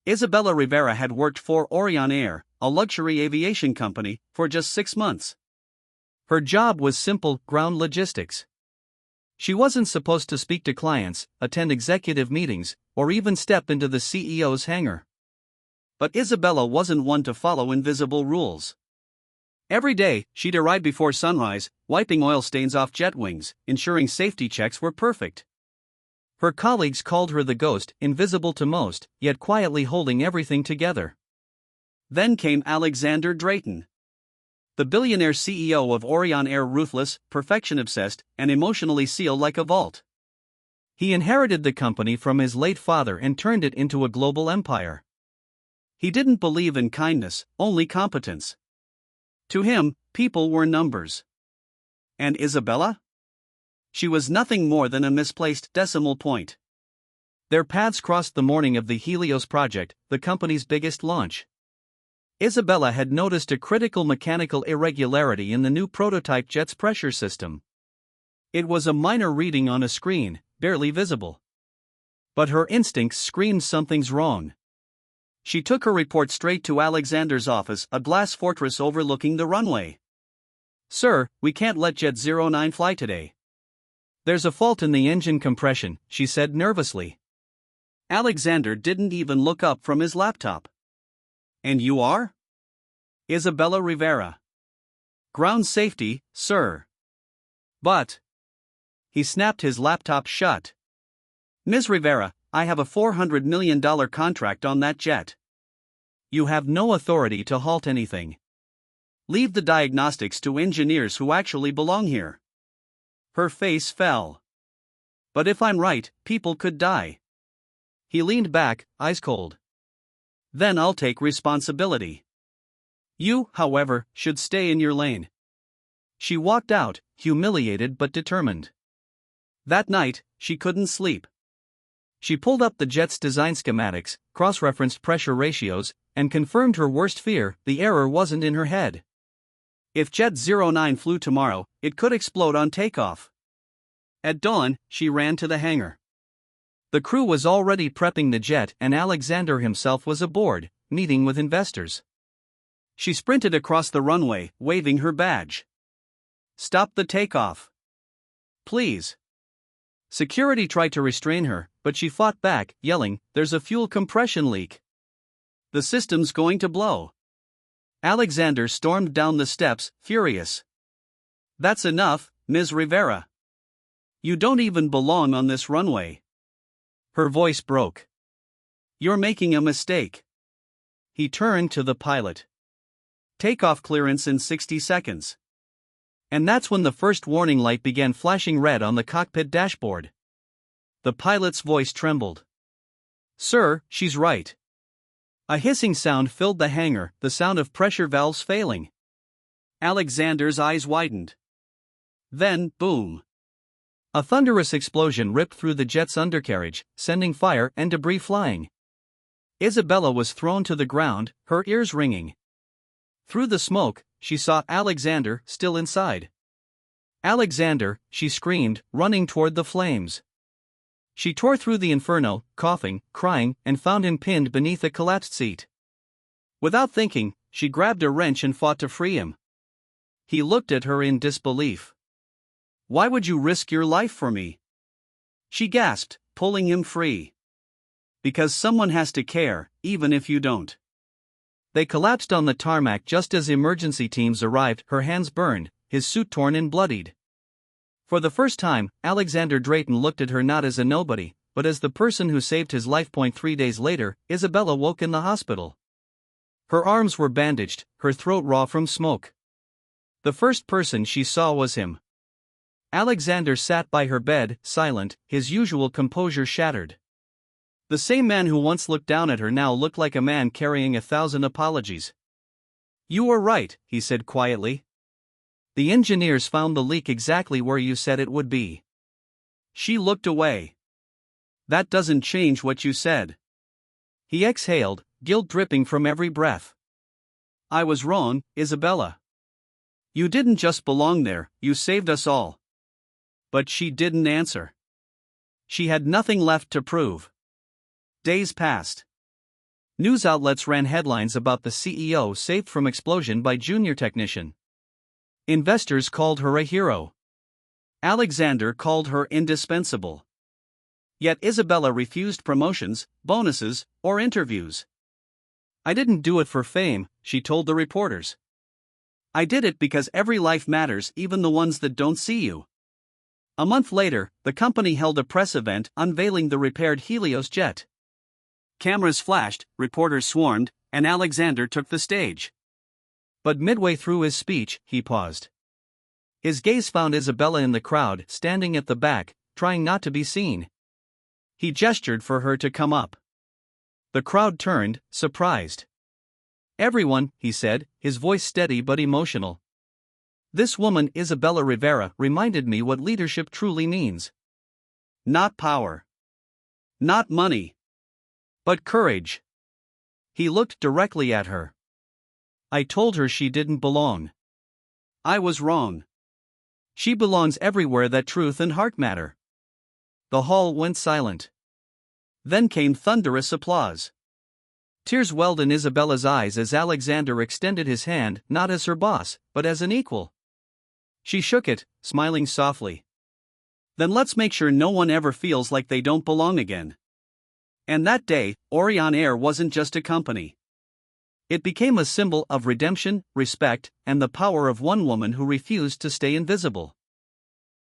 Isabella Rivera had worked for Orion Air, a luxury aviation company, for just 6 months. Her job was simple ground logistics. She wasn't supposed to speak to clients, attend executive meetings, or even step into the CEO's hangar. But Isabella wasn't one to follow invisible rules. Every day, she'd arrive before sunrise, wiping oil stains off jet wings, ensuring safety checks were perfect. Her colleagues called her the ghost, invisible to most, yet quietly holding everything together. Then came Alexander Drayton, the billionaire CEO of Orion Air, ruthless, perfection-obsessed, and emotionally sealed like a vault. He inherited the company from his late father and turned it into a global empire. He didn't believe in kindness, only competence. To him, people were numbers. And Isabella? She was nothing more than a misplaced decimal point. Their paths crossed the morning of the Helios project, the company's biggest launch. Isabella had noticed a critical mechanical irregularity in the new prototype jet's pressure system. It was a minor reading on a screen, barely visible. But her instincts screamed something's wrong. She took her report straight to Alexander's office, a glass fortress overlooking the runway. "Sir, we can't let Jet 09 fly today. There's a fault in the engine compression," she said nervously. Alexander didn't even look up from his laptop. "And you are?" "Isabella Rivera. Ground safety, sir." "But..." He snapped his laptop shut. "Ms. Rivera, I have a $400 million contract on that jet. You have no authority to halt anything. Leave the diagnostics to engineers who actually belong here." Her face fell. "But if I'm right, people could die." He leaned back, eyes cold. "Then I'll take responsibility. You, however, should stay in your lane." She walked out, humiliated but determined. That night, she couldn't sleep. She pulled up the jet's design schematics, cross-referenced pressure ratios, and confirmed her worst fear: the error wasn't in her head. If Jet 09 flew tomorrow, it could explode on takeoff. At dawn, she ran to the hangar. The crew was already prepping the jet and Alexander himself was aboard, meeting with investors. She sprinted across the runway, waving her badge. "Stop the takeoff. Please." Security tried to restrain her, but she fought back, yelling, "There's a fuel compression leak. The system's going to blow." Alexander stormed down the steps, furious. "That's enough, Ms. Rivera. You don't even belong on this runway." Her voice broke. "You're making a mistake." He turned to the pilot. "Takeoff clearance in 60 seconds. And that's when the first warning light began flashing red on the cockpit dashboard. The pilot's voice trembled. "Sir, she's right." A hissing sound filled the hangar, the sound of pressure valves failing. Alexander's eyes widened. Then, boom. A thunderous explosion ripped through the jet's undercarriage, sending fire and debris flying. Isabella was thrown to the ground, her ears ringing. Through the smoke, she saw Alexander, still inside. "Alexander," she screamed, running toward the flames. She tore through the inferno, coughing, crying, and found him pinned beneath a collapsed seat. Without thinking, she grabbed a wrench and fought to free him. He looked at her in disbelief. "Why would you risk your life for me?" She gasped, pulling him free. "Because someone has to care, even if you don't." They collapsed on the tarmac just as emergency teams arrived, her hands burned, his suit torn and bloodied. For the first time, Alexander Drayton looked at her not as a nobody, but as the person who saved his life. 3 days later, Isabella woke in the hospital. Her arms were bandaged, her throat raw from smoke. The first person she saw was him. Alexander sat by her bed, silent, his usual composure shattered. The same man who once looked down at her now looked like a man carrying 1,000 apologies. "You were right," he said quietly. "The engineers found the leak exactly where you said it would be." She looked away. "That doesn't change what you said." He exhaled, guilt dripping from every breath. "I was wrong, Isabella. You didn't just belong there, you saved us all." But she didn't answer. She had nothing left to prove. Days passed. News outlets ran headlines about the CEO saved from explosion by junior technician. Investors called her a hero. Alexander called her indispensable. Yet Isabella refused promotions, bonuses, or interviews. "I didn't do it for fame," she told the reporters. "I did it because every life matters, even the ones that don't see you." A month later, the company held a press event unveiling the repaired Helios jet. Cameras flashed, reporters swarmed, and Alexander took the stage. But midway through his speech, he paused. His gaze found Isabella in the crowd, standing at the back, trying not to be seen. He gestured for her to come up. The crowd turned, surprised. "Everyone," he said, his voice steady but emotional. "This woman, Isabella Rivera, reminded me what leadership truly means. Not power. Not money. But courage." He looked directly at her. "I told her she didn't belong. I was wrong. She belongs everywhere that truth and heart matter." The hall went silent. Then came thunderous applause. Tears welled in Isabella's eyes as Alexander extended his hand, not as her boss, but as an equal. She shook it, smiling softly. "Then let's make sure no one ever feels like they don't belong again." And that day, Orion Air wasn't just a company. It became a symbol of redemption, respect, and the power of one woman who refused to stay invisible.